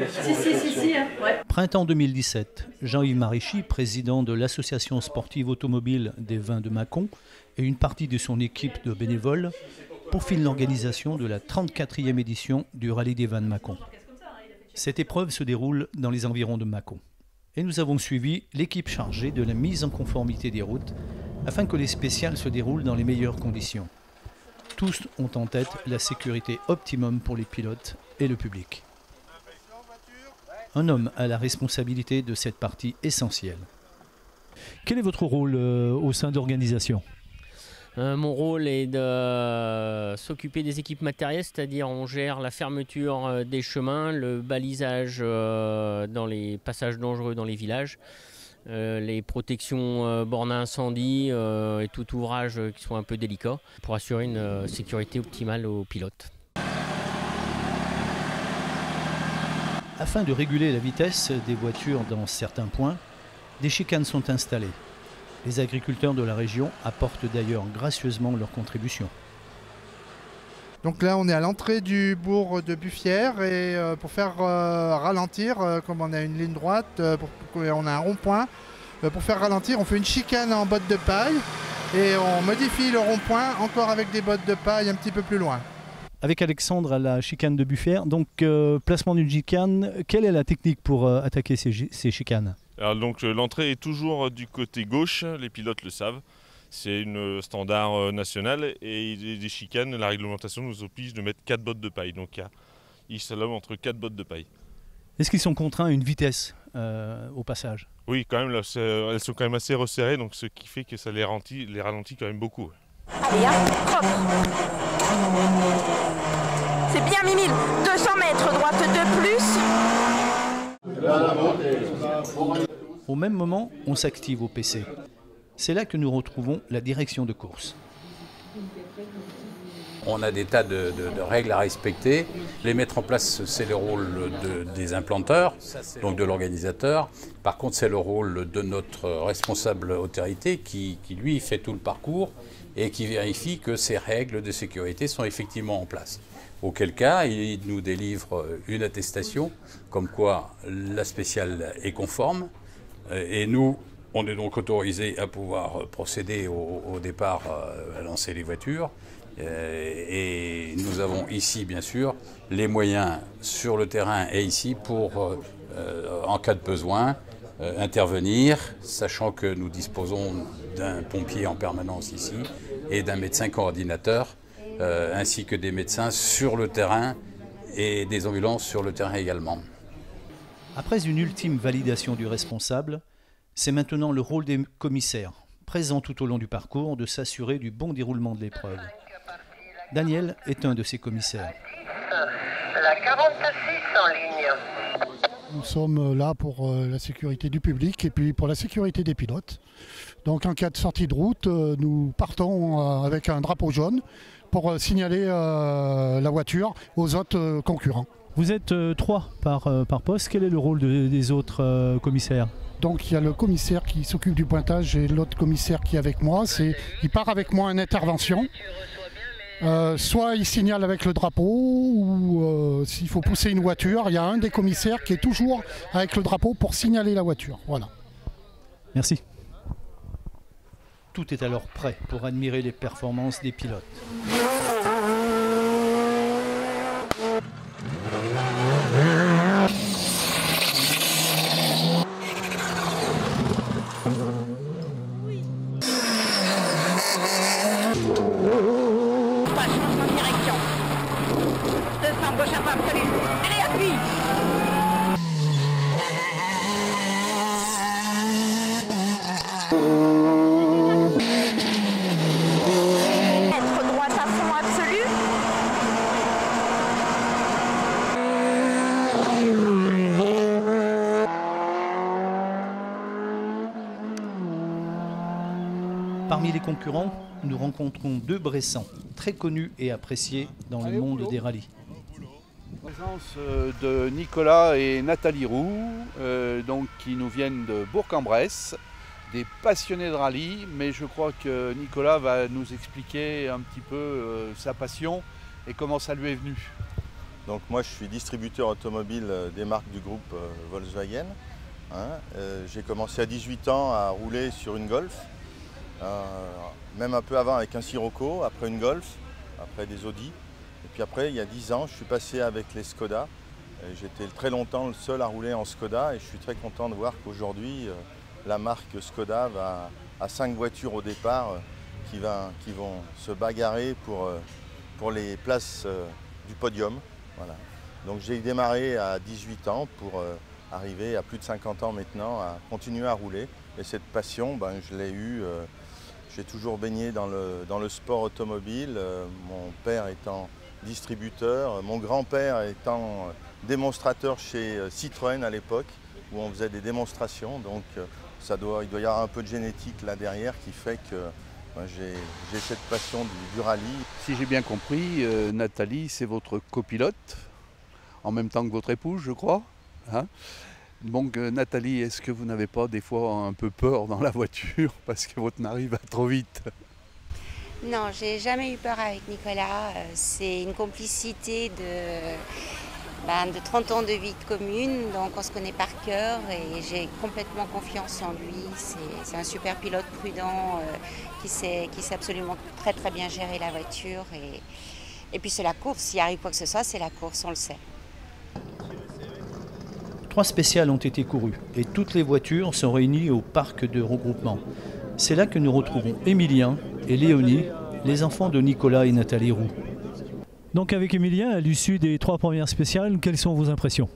Si, hein. Ouais. Printemps 2017, Jean-Yves Maréchy, président de l'association sportive automobile des Vins de Mâcon, et une partie de son équipe de bénévoles pourfilent l'organisation de la 34e édition du Rallye des Vins de Mâcon. Cette épreuve se déroule dans les environs de Mâcon. Et nous avons suivi l'équipe chargée de la mise en conformité des routes afin que les spéciales se déroulent dans les meilleures conditions. Tous ont en tête la sécurité optimum pour les pilotes et le public. Un homme a la responsabilité de cette partie essentielle. Quel est votre rôle au sein de l'organisation ? Mon rôle est de s'occuper des équipes matérielles, c'est-à-dire on gère la fermeture des chemins, le balisage dans les passages dangereux dans les villages, les protections bornes à incendie et tout ouvrage qui sont un peu délicats pour assurer une sécurité optimale aux pilotes. Afin de réguler la vitesse des voitures dans certains points, des chicanes sont installées. Les agriculteurs de la région apportent d'ailleurs gracieusement leur contribution. Donc là, on est à l'entrée du bourg de Buffières et pour faire ralentir, comme on a une ligne droite, on a un rond-point, pour faire ralentir, on fait une chicane en bottes de paille et on modifie le rond-point encore avec des bottes de paille un petit peu plus loin. Avec Alexandre à la chicane de Buffières, donc placement d'une chicane, quelle est la technique pour attaquer ces chicanes ? Alors donc l'entrée est toujours du côté gauche, les pilotes le savent. C'est une standard nationale et des chicanes, la réglementation nous oblige de mettre 4 bottes de paille. Donc ils s'allongent entre 4 bottes de paille. Est-ce qu'ils sont contraints à une vitesse au passage ? Oui, quand même, là, elles sont quand même assez resserrées, donc ce qui fait que ça les ralentit quand même beaucoup. Allez, hein, propre. C'est bien, Mimile. 200 mètres, droite de plus. Au même moment, on s'active au PC. C'est là que nous retrouvons la direction de course. On a des tas de règles à respecter. Les mettre en place, c'est le rôle des implanteurs, donc de l'organisateur. Par contre, c'est le rôle de notre responsable autorité qui, lui, fait tout le parcours et qui vérifie que ces règles de sécurité sont effectivement en place. Auquel cas, il nous délivre une attestation comme quoi la spéciale est conforme. Et nous, on est donc autorisés à pouvoir procéder au départ, à lancer les voitures. Et nous avons ici, bien sûr, les moyens sur le terrain et ici pour, en cas de besoin, intervenir, sachant que nous disposons d'un pompier en permanence ici et d'un médecin coordinateur, ainsi que des médecins sur le terrain et des ambulances sur le terrain également. Après une ultime validation du responsable, c'est maintenant le rôle des commissaires, présents tout au long du parcours, de s'assurer du bon déroulement de l'épreuve. Daniel est un de ces commissaires. La 46 en ligne. Nous sommes là pour la sécurité du public et puis pour la sécurité des pilotes. Donc en cas de sortie de route, nous partons avec un drapeau jaune pour signaler la voiture aux autres concurrents. Vous êtes 3 par poste. Quel est le rôle des autres commissaires ? Donc il y a le commissaire qui s'occupe du pointage et l'autre commissaire qui est avec moi. Il part avec moi en intervention. Soit il signale avec le drapeau ou s'il faut pousser une voiture, il y a un des commissaires qui est toujours avec le drapeau pour signaler la voiture. Voilà. Merci. Tout est alors prêt pour admirer les performances des pilotes. Parmi les concurrents, nous rencontrons 2 Bressans, très connus et appréciés dans le monde des rallyes. La présence de Nicolas et Nathalie Roux, qui nous viennent de Bourg-en-Bresse, des passionnés de rallye, mais je crois que Nicolas va nous expliquer un petit peu sa passion et comment ça lui est venu. Donc moi je suis distributeur automobile des marques du groupe Volkswagen. J'ai commencé à 18 ans à rouler sur une Golf, même un peu avant avec un Sirocco, après une Golf, après des Audi. Et puis après, il y a 10 ans, je suis passé avec les Skoda. J'étais très longtemps le seul à rouler en Skoda et je suis très content de voir qu'aujourd'hui, la marque Skoda a 5 voitures au départ qui vont se bagarrer pour les places du podium. Voilà. Donc j'ai démarré à 18 ans pour arriver à plus de 50 ans maintenant à continuer à rouler. Et cette passion, je l'ai eue, j'ai toujours baigné dans le sport automobile, mon père étant distributeur, mon grand-père étant démonstrateur chez Citroën à l'époque, où on faisait des démonstrations. Donc il doit y avoir un peu de génétique là derrière qui fait que j'ai cette passion du rallye. Si j'ai bien compris, Nathalie, c'est votre copilote, en même temps que votre épouse, je crois. Hein? Donc Nathalie, est-ce que vous n'avez pas des fois un peu peur dans la voiture parce que votre mari va trop vite? Non, j'ai jamais eu peur avec Nicolas. C'est une complicité de 30 ans de vie commune, donc on se connaît par cœur et j'ai complètement confiance en lui. C'est un super pilote prudent qui sait absolument très très bien gérer la voiture. Et puis c'est la course, s'il arrive quoi que ce soit, c'est la course, on le sait. 3 spéciales ont été courues et toutes les voitures sont réunies au parc de regroupement. C'est là que nous retrouvons Emilien et Léonie, les enfants de Nicolas et Nathalie Roux. Donc avec Emilien, à l'issue des 3 premières spéciales, quelles sont vos impressions?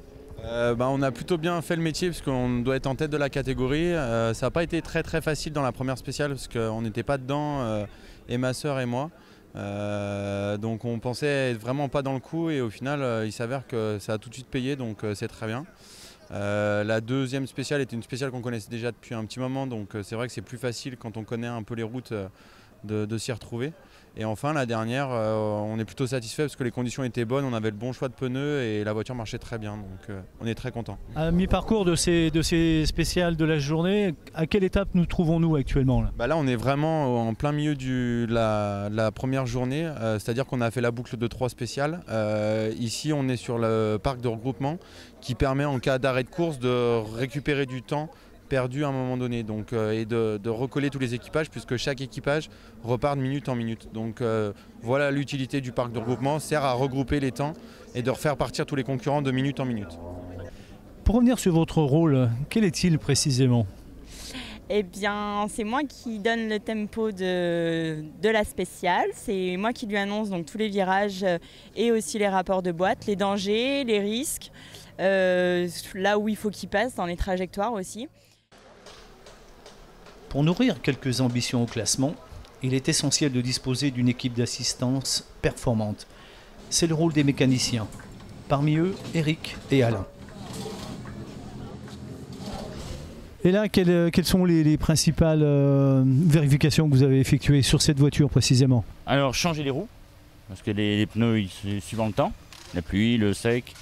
On a plutôt bien fait le métier parce qu'on doit être en tête de la catégorie. Ça n'a pas été très très facile dans la première spéciale parce qu'on n'était pas dedans, et ma sœur et moi. Donc on pensait être vraiment pas dans le coup et au final il s'avère que ça a tout de suite payé, donc c'est très bien. La deuxième spéciale était une spéciale qu'on connaissait déjà depuis un petit moment, donc c'est vrai que c'est plus facile quand on connaît un peu les routes de s'y retrouver. Et enfin la dernière, on est plutôt satisfait parce que les conditions étaient bonnes, on avait le bon choix de pneus et la voiture marchait très bien, donc on est très content. À mi-parcours de ces spéciales de la journée, à quelle étape nous trouvons-nous actuellement là? Là on est vraiment en plein milieu de la première journée, c'est-à-dire qu'on a fait la boucle de 3 spéciales. Ici on est sur le parc de regroupement qui permet en cas d'arrêt de course de récupérer du temps perdu à un moment donné, donc, et de recoller tous les équipages puisque chaque équipage repart de minute en minute. Donc voilà l'utilité du parc de regroupement, sert à regrouper les temps et de refaire partir tous les concurrents de minute en minute. Pour revenir sur votre rôle, quel est-il précisément? Eh bien, c'est moi qui donne le tempo de la spéciale. C'est moi qui lui annonce donc tous les virages et aussi les rapports de boîte, les dangers, les risques, là où il faut qu'il passe dans les trajectoires aussi. Pour nourrir quelques ambitions au classement, il est essentiel de disposer d'une équipe d'assistance performante. C'est le rôle des mécaniciens. Parmi eux, Eric et Alain. Et là, quelles sont les principales vérifications que vous avez effectuées sur cette voiture précisément? Alors, changer les roues, parce que les pneus, suivant le temps, la pluie, le sec.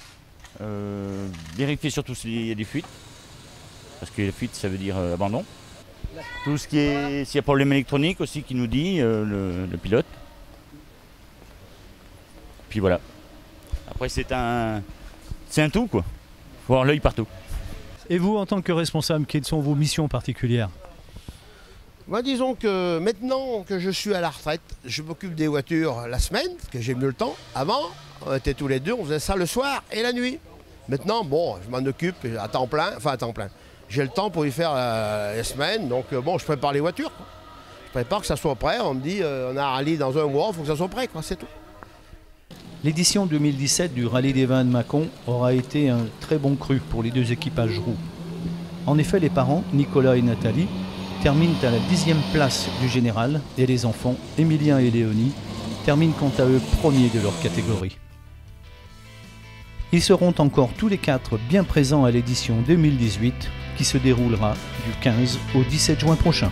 Vérifier surtout s'il y a des fuites, parce que les fuites, ça veut dire abandon. Tout ce qui est, s'il y a problème électronique aussi qui nous dit le pilote. Puis voilà. Après c'est un tout quoi. Faut avoir l'œil partout. Et vous, en tant que responsable, quelles sont vos missions particulières? Moi, disons que maintenant que je suis à la retraite, je m'occupe des voitures la semaine, parce que j'ai mieux le temps. Avant, on était tous les deux, on faisait ça le soir et la nuit. Maintenant, bon, je m'en occupe à temps plein, J'ai le temps pour y faire les semaines, donc bon, je prépare les voitures, quoi. Je prépare que ça soit prêt, on me dit, on a un rallye dans un mois, il faut que ça soit prêt, quoi, c'est tout. L'édition 2017 du Rallye des Vins de Mâcon aura été un très bon cru pour les 2 équipages roux. En effet, les parents, Nicolas et Nathalie, terminent à la 10e place du général et les enfants, Emilien et Léonie, terminent quant à eux premiers de leur catégorie. Ils seront encore tous les 4 bien présents à l'édition 2018 qui se déroulera du 15 au 17 juin prochain.